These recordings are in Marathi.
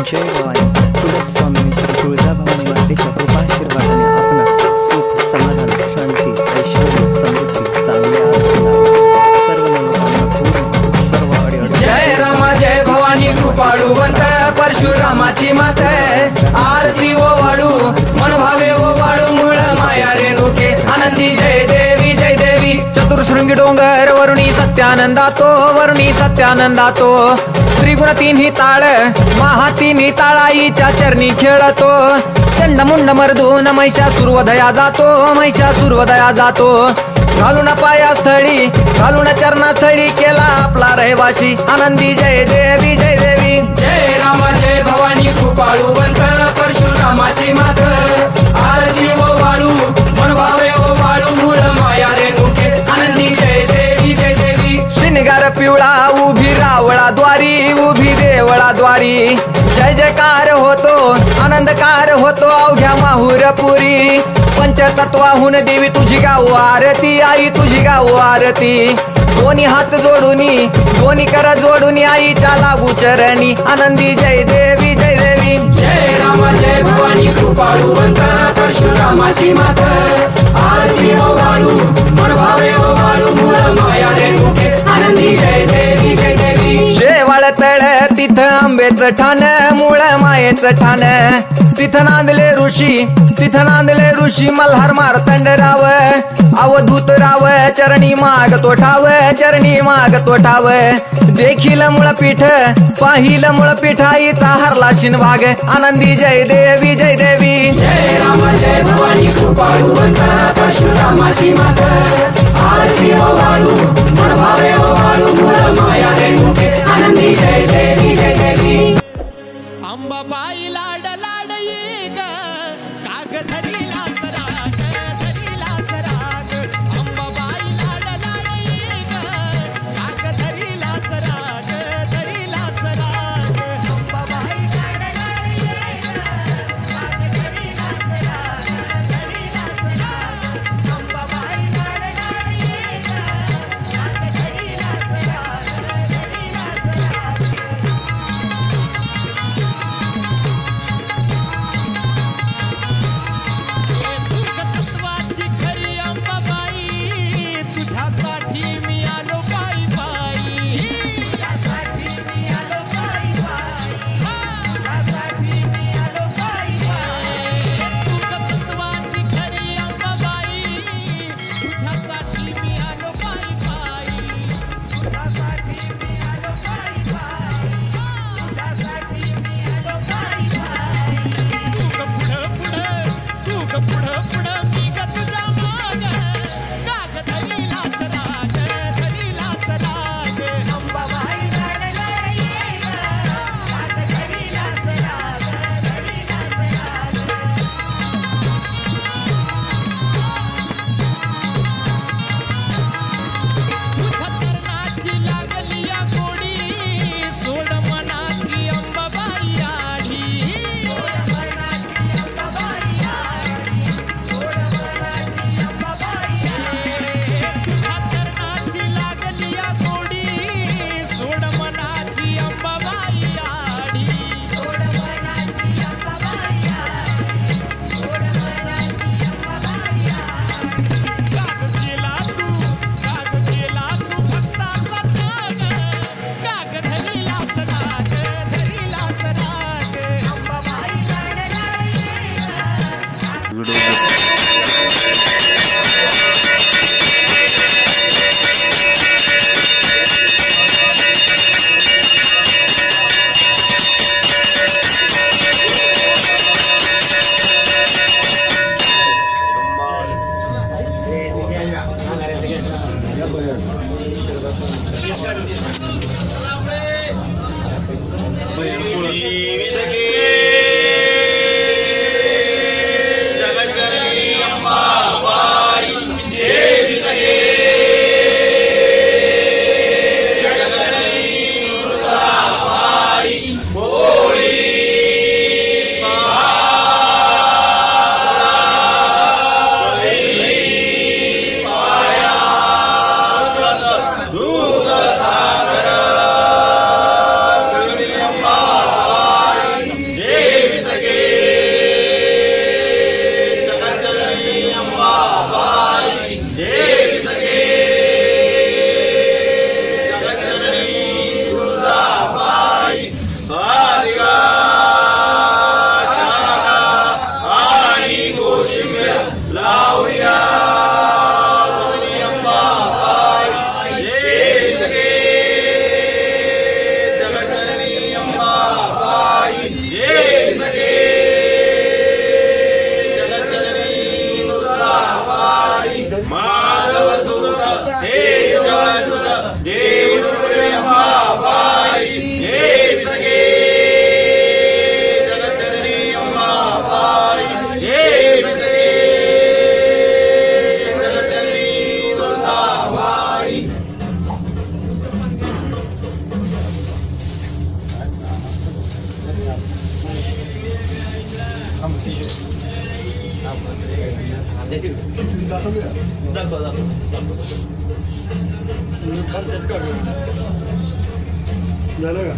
जय भवानी. तुळस स्वामी श्री तुळजाभवानी मातेच्या कृपाशीर्वादाने आपणास सुख, समाधान, शांती, ऐश्वर्य, समृद्धी, चांगले आरोग्य लाभो. सर्व मनोकामना पूर्ण, सर्व अडीअडचणी. जय रामा जय भवानी कृपाळुवंत परशुरामाची मात आरती ओ वाळू मन भावे ओ वाळू मूळ माया रेणुके आनंदी जय देवी जय देवी. चतुर्शृंगी डोंगर वरुणी सत्यानंदातो त्रिगुण तिन्ही ताळ महा तिन्ही ताळाईच्या चरणी खेळतो. चंडमुंड मर्दून महिषासुरवधया जातो घालून पायास्थळी घालून चरणास्थळी केला आपला रहिवाशी आनंदी जय देवी जय देवी. जय राम जय भवानी कृपाळुवंत परशुरामाची मात आरती ओ वाळू मन भावे ओ वाळू मूळ माया रेणुके आनंदी जय देवी जय देवी. श्रीनिगार पिवळा उभी देवळाद्वारी जय जयकार होतो आनंदकार होतो अवघ्या माहुरपुरी. पंचतत्वाहून देवी तुझी गाऊ आरती आई तुझी गाऊ आरती. दोन्ही हात जोडूनी दोन्ही कर जोडूनी आईच्या लागू चरणी आनंदी जय देवी जय देवी. जय राम जय भवानी कृपाळुवंत परशुरामाची मात आरती ओ वाळू मन भावे ओ वाळू मूळ माया रेणुके आनंदी जय देवी जय देवी. शेवाळ तळ तिथं आंबेचं ठाण मूळ मायेचं ठाण तिथं नांदले ऋषी मल्हार मारतंड राव अवधूत राव चरणी माग तो ठाव देखील मुळपीठ पाहिल मुळपीठ आईचा हरला शिनभाग आनंदी जय देवी जय देवी. जय राम जय भवानी कृपाळुवंत परशुरामाची मात आरती ओ वाळू मन भावे ओ वाळू मूळ माया रेणुके आनंदी जय देवी जय देवी. अंबाबाई लाड लाडई ग काग धरीला सराग अंबाबाई लाड लाडई ग काग धरीला सराग अंबाबाई लाड लाडई ग काग धरीला सराग अंबाबाई लाड लाडई ग काग धरीला सराग झालं का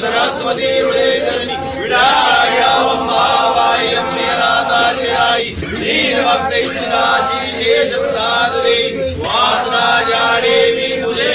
सरस्वती हृदयधरणी वासना देवी तुझे